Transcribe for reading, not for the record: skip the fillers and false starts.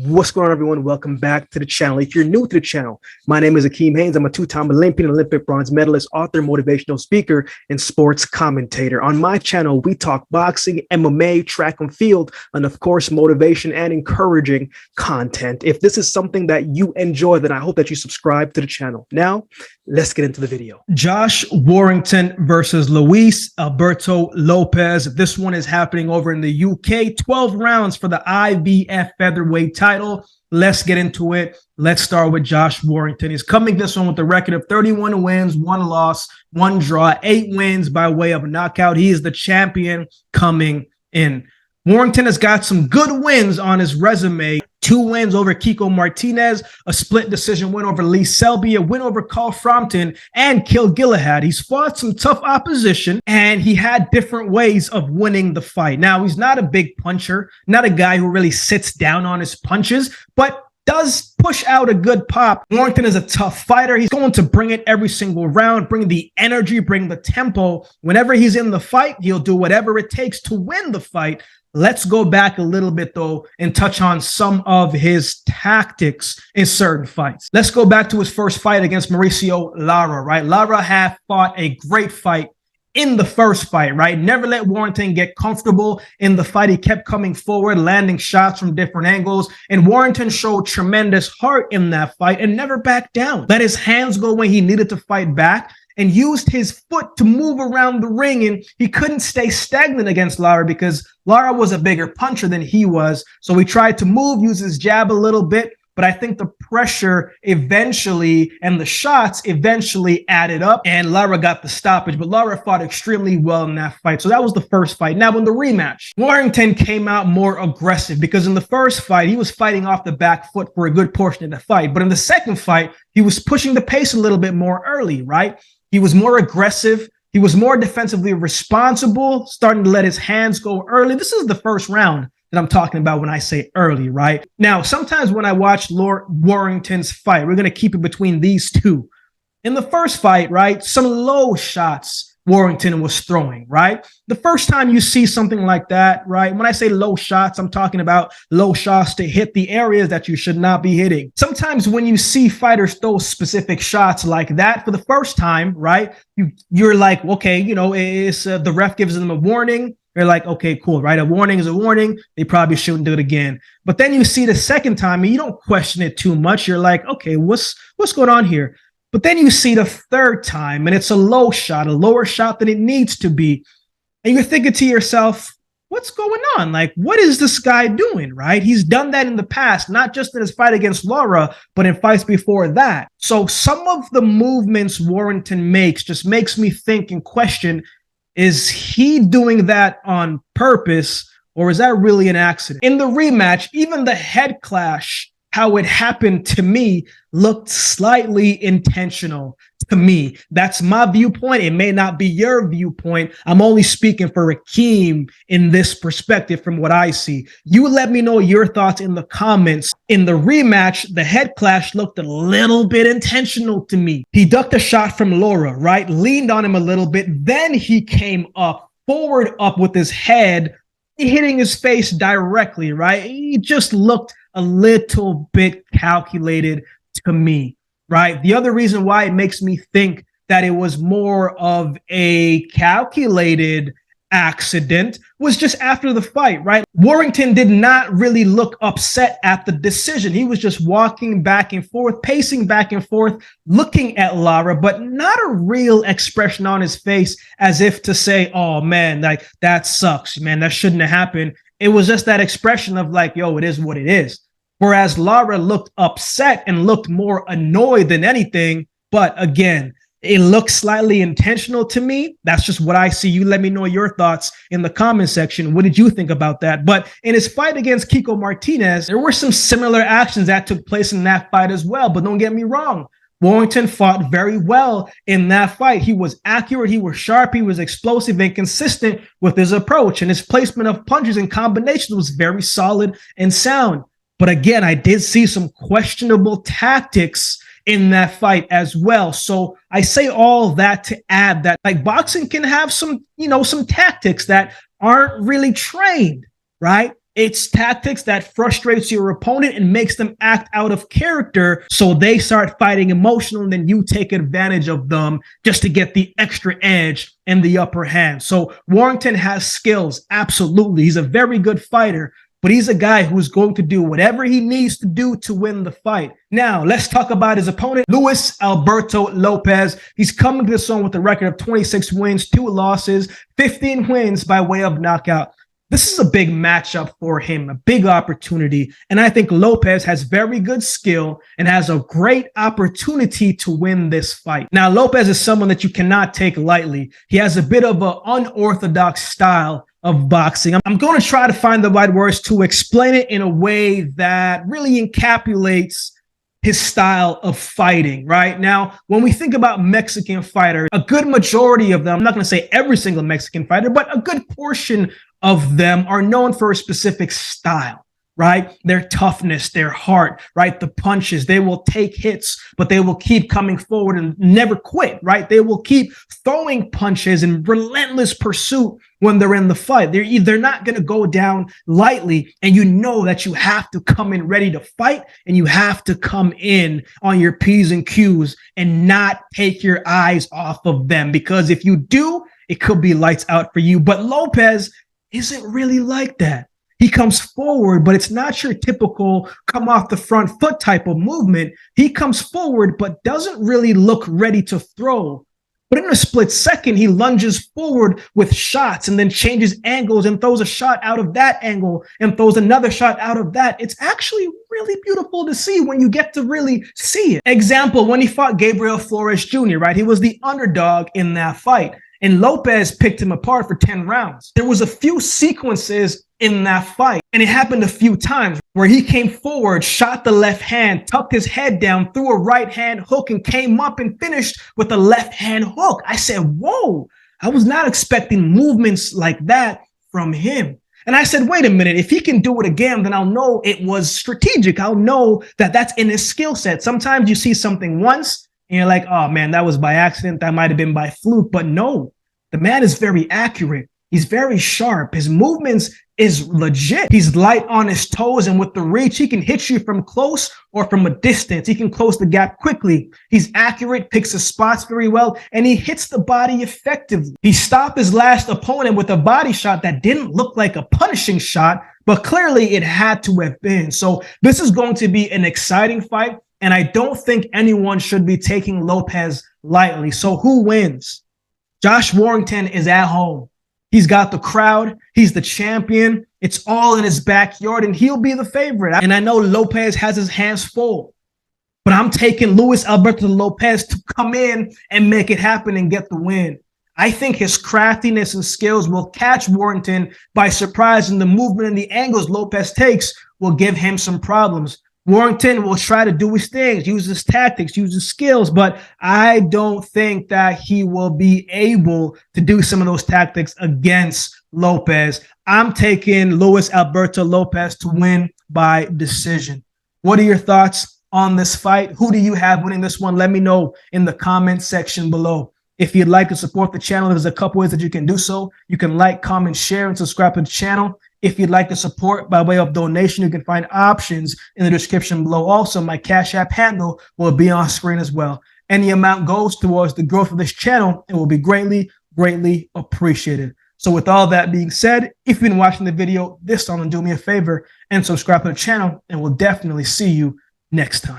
What's going on, everyone? Welcome back to the channel. If you're new to the channel, my name is AkeemHaynes. I'm a two-time Olympian, Olympic bronze medalist, author, motivational speaker, and sports commentator. On my channel, we talk boxing, MMA, track and field, and of course, motivation and encouraging content. If this is something that you enjoy, then I hope that you subscribe to the channel. Now, let's get into the video. Josh Warrington versus Luis Alberto Lopez. This one is happening over in the UK. 12 rounds for the IBF featherweight title. Let's get into it. Let's start with Josh Warrington. He's coming this one with a record of 31 wins, 1 loss, 1 draw, 8 wins by way of knockout. He is the champion coming in. Warrington has got some good wins on his resume. 2 wins over Kiko Martinez, a split decision win over Lee Selby, a win over Carl Frampton, and Kill Gillahad. He's fought some tough opposition, and he had different ways of winning the fight. Now, he's not a big puncher, not a guy who really sits down on his punches, but does push out a good pop. Warrington is a tough fighter. He's going to bring it every single round, bring the energy, bring the tempo. Whenever he's in the fight, he'll do whatever it takes to win the fight. Let's go back a little bit, though, and touch on some of his tactics in certain fights. Let's go back to his first fight against Mauricio Lara, right? Lara had fought a great fight in the first fight, right? Never let Warrington get comfortable in the fight. He kept coming forward, landing shots from different angles, and Warrington showed tremendous heart in that fight and never backed down. Let his hands go when he needed to fight back, and used his foot to move around the ring, and he couldn't stay stagnant against Lara because Lara was a bigger puncher than he was. So he tried to move, use his jab a little bit, but I think the pressure eventually and the shots eventually added up, and Lara got the stoppage, but Lara fought extremely well in that fight. So that was the first fight. Now, in the rematch, Warrington came out more aggressive because in the first fight, he was fighting off the back foot for a good portion of the fight. But in the second fight, he was pushing the pace a little bit more early, right? He was more aggressive. He was more defensively responsible, starting to let his hands go early. This is the first round that I'm talking about when I say early, right? Now, sometimes when I watch Lord Warrington's fight, we're going to keep it between these two. In the first fight, right, some low shots Warrington was throwing, right? The first time you see something like that, right? When I say low shots, I'm talking about low shots to hit the areas that you should not be hitting. Sometimes when you see fighters throw specific shots like that for the first time, right? You're like, okay, you know, it's the ref gives them a warning. You're like, okay, cool, right? A warning is a warning. They probably shouldn't do it again. But then you see the second time and you don't question it too much. You're like, okay, what's going on here? But then you see the third time and it's a low shot, a lower shot than it needs to be. And you're thinking to yourself, what's going on? Like, what is this guy doing, right? He's done that in the past, not just in his fight against Lara, but in fights before that. So some of the movements Warrington makes just makes me think and question, is he doing that on purpose or is that really an accident? In the rematch, even the head clash, how it happened to me looked slightly intentional to me. That's my viewpoint. It may not be your viewpoint. I'm only speaking for Akeem in this perspective from what I see. You let me know your thoughts in the comments. In the rematch, the head clash looked a little bit intentional to me. He ducked a shot from Lara, right? Leaned on him a little bit. Then he came up, forward up with his head, hitting his face directly, right? He just looked a little bit calculated to me, right? The other reason why it makes me think that it was more of a calculated accident was just after the fight, right? Warrington did not really look upset at the decision. He was just walking back and forth, pacing back and forth, looking at Lara, but not a real expression on his face as if to say, oh man, like that sucks, man, that shouldn't have happened. It was just that expression of like, yo, it is what it is. Whereas Lara looked upset and looked more annoyed than anything. But again, it looks slightly intentional to me. That's just what I see. You let me know your thoughts in the comment section. What did you think about that? But in his fight against Kiko Martinez, there were some similar actions that took place in that fight as well. But don't get me wrong. Warrington fought very well in that fight. He was accurate, he was sharp, he was explosive and consistent with his approach. And his placement of punches and combinations was very solid and sound. But again, I did see some questionable tactics in that fight as well. So I say all that to add that like boxing can have some, some tactics that aren't really trained, right? It's tactics that frustrates your opponent and makes them act out of character, so they start fighting emotional, and then you take advantage of them just to get the extra edge and the upper hand. So Warrington has skills, absolutely. He's a very good fighter, but he's a guy who's going to do whatever he needs to do to win the fight. Now, let's talk about his opponent, Luis Alberto Lopez. He's coming to this one with a record of 26 wins, 2 losses, 15 wins by way of knockout. This is a big matchup for him, a big opportunity. And I think Lopez has very good skill and has a great opportunity to win this fight. Now, Lopez is someone that you cannot take lightly. He has a bit of an unorthodox style of boxing. I'm going to try to find the right words to explain it in a way that really encapsulates his style of fighting. Right now, when we think about Mexican fighters, a good majority of them, I'm not going to say every single Mexican fighter, but a good portion of them are known for a specific style, right? Their toughness, their heart, right? The punches, they will take hits, but they will keep coming forward and never quit, right? They will keep throwing punches in relentless pursuit when they're in the fight. They're not going to go down lightly, and you know that you have to come in ready to fight, and you have to come in on your P's and Q's and not take your eyes off of them, because if you do, it could be lights out for you. But Lopez isn't really like that. He comes forward, but it's not your typical come off the front foot type of movement. He comes forward, but doesn't really look ready to throw. But in a split second, he lunges forward with shots and then changes angles and throws a shot out of that angle and throws another shot out of that. It's actually really beautiful to see when you get to really see it. Example, when he fought Gabriel Flores Jr., right? He was the underdog in that fight, and Lopez picked him apart for 10 rounds. There was a few sequences in that fight, and it happened a few times where he came forward, shot the left hand, tucked his head down, threw a right hand hook, and came up and finished with a left hand hook. I said, whoa, I was not expecting movements like that from him. And I said, wait a minute, if he can do it again, then I'll know it was strategic. I'll know that that's in his skill set. Sometimes you see something once, and you're like, oh man, that was by accident. That might have been by fluke. But no, the man is very accurate. He's very sharp. His movements is legit. He's light on his toes, and with the reach, he can hit you from close or from a distance. He can close the gap quickly. He's accurate, picks his spots very well, and he hits the body effectively. He stopped his last opponent with a body shot that didn't look like a punishing shot, but clearly it had to have been. So this is going to be an exciting fight, and I don't think anyone should be taking Lopez lightly. So who wins? Josh Warrington is at home. He's got the crowd. He's the champion. It's all in his backyard, and he'll be the favorite. And I know Lopez has his hands full, but I'm taking Luis Alberto Lopez to come in and make it happen and get the win. I think his craftiness and skills will catch Warrington by surprise, and the movement and the angles Lopez takes will give him some problems. Warrington will try to do his things, use his tactics, use his skills, but I don't think that he will be able to do some of those tactics against Lopez. I'm taking Luis Alberto Lopez to win by decision. What are your thoughts on this fight? Who do you have winning this one? Let me know in the comment section below. If you'd like to support the channel, there's a couple ways that you can do so. You can like, comment, share, and subscribe to the channel. If you'd like to support by way of donation, you can find options in the description below. Also, my Cash App handle will be on screen as well. Any amount goes towards the growth of this channel and will be greatly, greatly appreciated. So with all that being said, if you've been watching the video this time, do me a favor and subscribe to the channel, and we'll definitely see you next time.